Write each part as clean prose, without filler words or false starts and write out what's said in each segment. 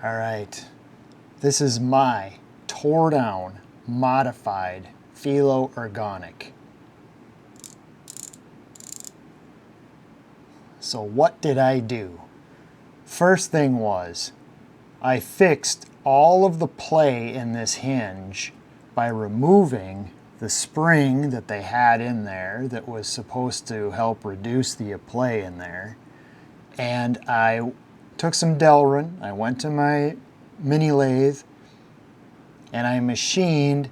All right, this is my tore down, modified Felo Ergonic. So what did I do? First thing was, I fixed all of the play in this hinge by removing the spring that they had in there that was supposed to help reduce the play in there. And I took some Delrin, I went to my mini lathe, and I machined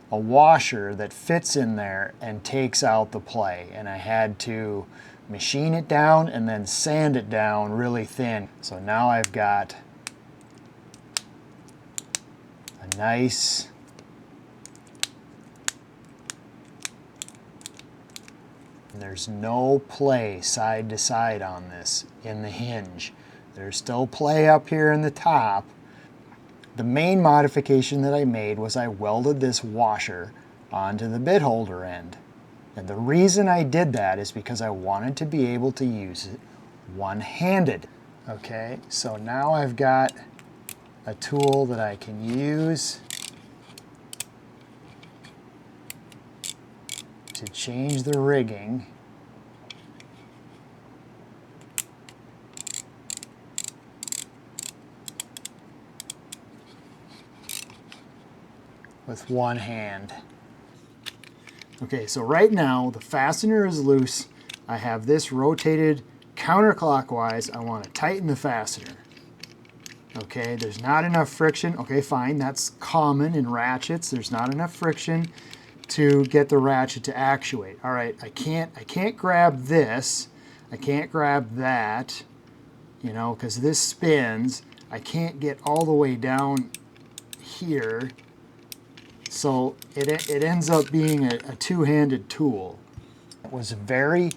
a washer that fits in there and takes out the play. And I had to machine it down and then sand it down really thin. So now I've got a nice there's no play side to side on this in the hinge. There's still play up here in the top. The main modification that I made was I welded this washer onto the bit holder end. And the reason I did that is because I wanted to be able to use it one-handed. Okay, so now I've got a tool that I can use to change the rigging. With one hand. Okay, so right now the fastener is loose. I have this rotated counterclockwise. I want to tighten the fastener. Okay, there's not enough friction. Okay, fine, that's common in ratchets. There's not enough friction to get the ratchet to actuate. All right, I can't grab this. I can't grab that, you know, because this spins. I can't get all the way down here. So it ends up being a two-handed tool. It was very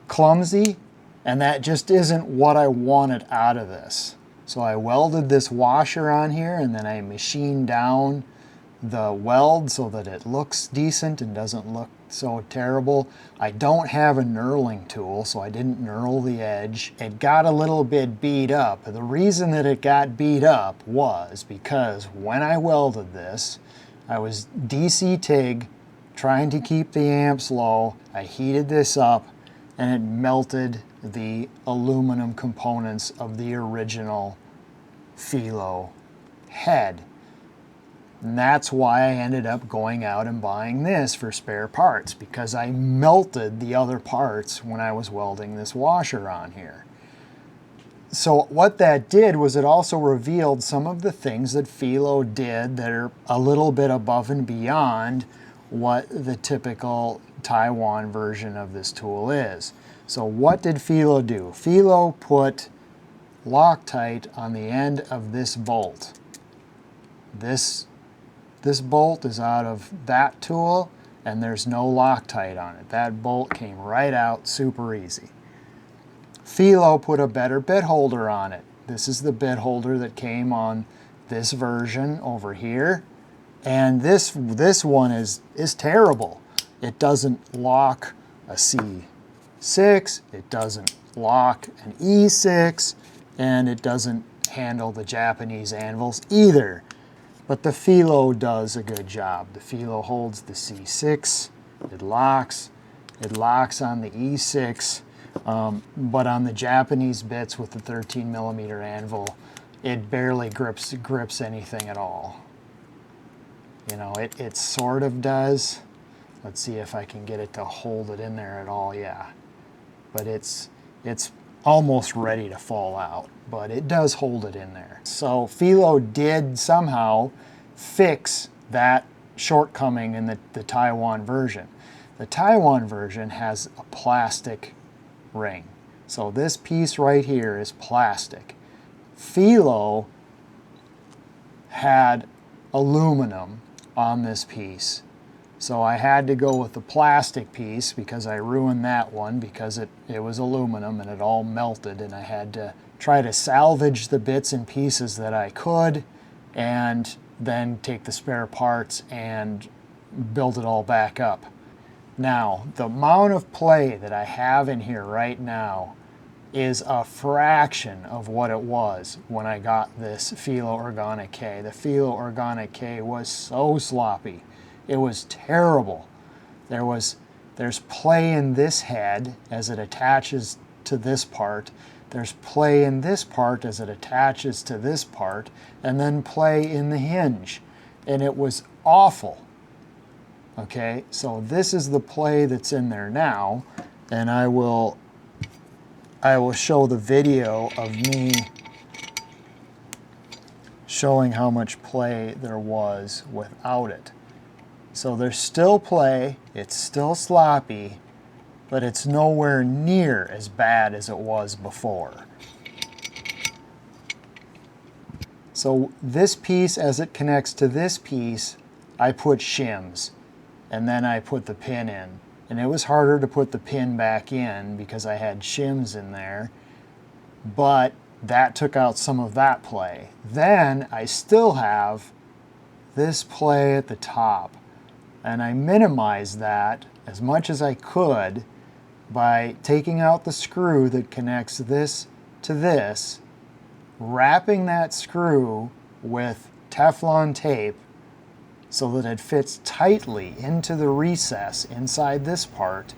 clumsy, and that just isn't what I wanted out of this. So I welded this washer on here, and then I machined down the weld so that it looks decent and doesn't look so terrible. I don't have a knurling tool, so I didn't knurl the edge. It got a little bit beat up. The reason that it got beat up was because when I welded this, I was DC TIG trying to keep the amps low. I heated this up and it melted the aluminum components of the original Felo head. And that's why I ended up going out and buying this for spare parts, because I melted the other parts when I was welding this washer on here. So what that did was it also revealed some of the things that Felo did that are a little bit above and beyond what the typical Taiwan version of this tool is. So what did Felo do? Felo put Loctite on the end of this bolt. This bolt is out of that tool, and there's no Loctite on it. That bolt came right out super easy. Felo put a better bit holder on it. This is the bit holder that came on this version over here. And this one is terrible. It doesn't lock a C6, it doesn't lock an E6, and it doesn't handle the Japanese anvils either. But the Felo does a good job. The Felo holds the C6, it locks on the E6, but on the Japanese bits with the 13mm anvil, it barely grips anything at all. You know, it sort of does. Let's see if I can get it to hold it in there at all, yeah. But it's almost ready to fall out, but it does hold it in there. So Felo did somehow fix that shortcoming in the Taiwan version. The Taiwan version has a plastic ring. So this piece right here is plastic. Felo had aluminum on this piece. So I had to go with the plastic piece because I ruined that one because it was aluminum and it all melted, and I had to try to salvage the bits and pieces that I could and then take the spare parts and build it all back up. Now, the amount of play that I have in here right now is a fraction of what it was when I got this Felo Ergonic K. The Felo Ergonic K was so sloppy. It was terrible. There's play in this head as it attaches to this part. There's play in this part as it attaches to this part, and then play in the hinge. And it was awful. Okay, so this is the play that's in there now, and I will show the video of me showing how much play there was without it. So there's still play, it's still sloppy, but it's nowhere near as bad as it was before. So this piece, as it connects to this piece, I put shims, and then I put the pin in. And it was harder to put the pin back in because I had shims in there, but that took out some of that play. Then I still have this play at the top, and I minimized that as much as I could by taking out the screw that connects this to this, wrapping that screw with Teflon tape so that it fits tightly into the recess inside this part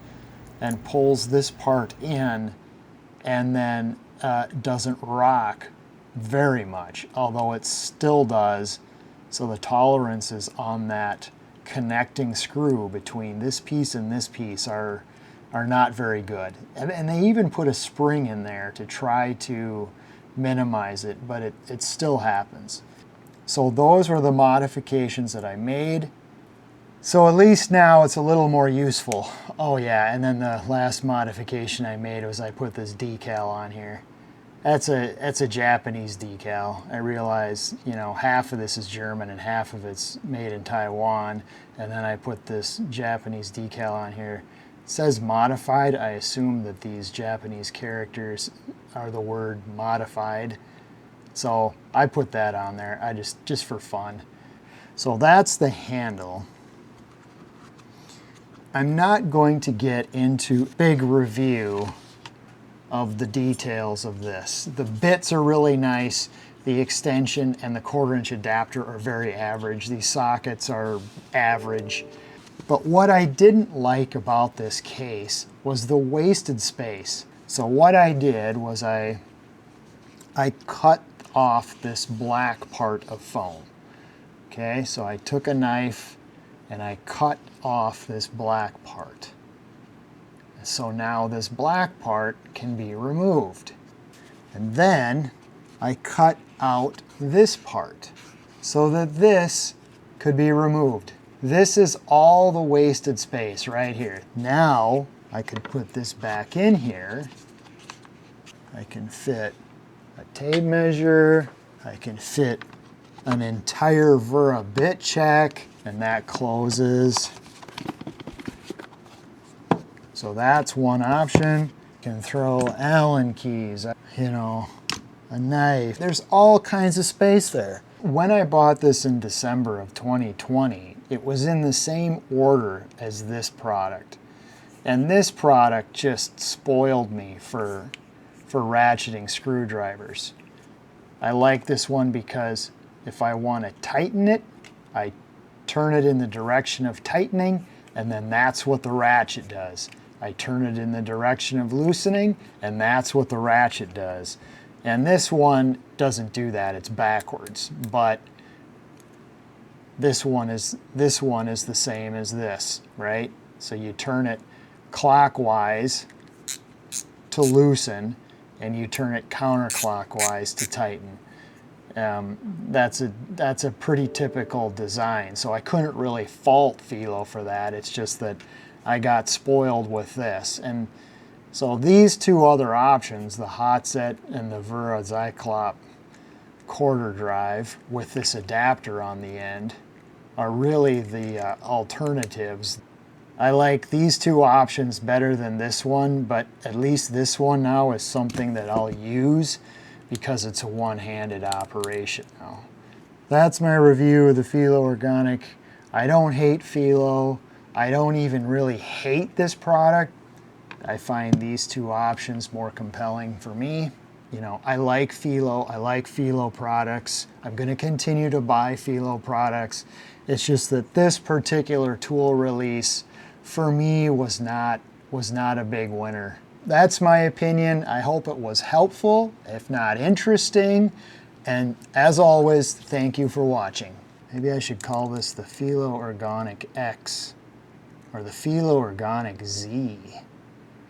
and pulls this part in, and then doesn't rock very much, although it still does. So the tolerances on that connecting screw between this piece and this piece are not very good. And they even put a spring in there to try to minimize it, but it still happens. So those were the modifications that I made. So at least now it's a little more useful. Oh yeah, and then the last modification I made was I put this decal on here. That's a Japanese decal. I realize, you know, half of this is German and half of it's made in Taiwan. And then I put this Japanese decal on here. It says modified. I assume that these Japanese characters are the word modified. So I put that on there, just for fun. So that's the handle. I'm not going to get into big review of the details of this. The bits are really nice. The extension and the 1/4-inch adapter are very average. These sockets are average. But what I didn't like about this case was the wasted space. So what I did was I cut off this black part of foam. Okay, so I took a knife and I cut off this black part. So now this black part can be removed. And then I cut out this part so that this could be removed. This is all the wasted space right here. Now I could put this back in here. I can fit a tape measure. I can fit an entire Vera bit check, and that closes. So that's one option. You can throw Allen keys, you know, a knife. There's all kinds of space there. When I bought this in December of 2020, it was in the same order as this product. And this product just spoiled me for ratcheting screwdrivers. I like this one because if I want to tighten it, I turn it in the direction of tightening, and then that's what the ratchet does. I turn it in the direction of loosening, and that's what the ratchet does. And this one doesn't do that, it's backwards. But this one is the same as this, right? So you turn it clockwise to loosen, and you turn it counterclockwise to tighten. That's a pretty typical design. So I couldn't really fault Felo for that. It's just that I got spoiled with this. And so these two other options, the Hotset and the Vera Zyklop quarter drive with this adapter on the end, are really the alternatives. I like these two options better than this one, but at least this one now is something that I'll use because it's a one-handed operation now. That's my review of the Felo Ergonic. I don't hate Felo. I don't even really hate this product. I find these two options more compelling for me. You know, I like Felo products. I'm going to continue to buy Felo products. It's just that this particular tool release for me was not a big winner. That's my opinion. I hope it was helpful, if not interesting. And as always, thank you for watching. Maybe I should call this the Felo Ergonic X or the Felo Ergonic Z.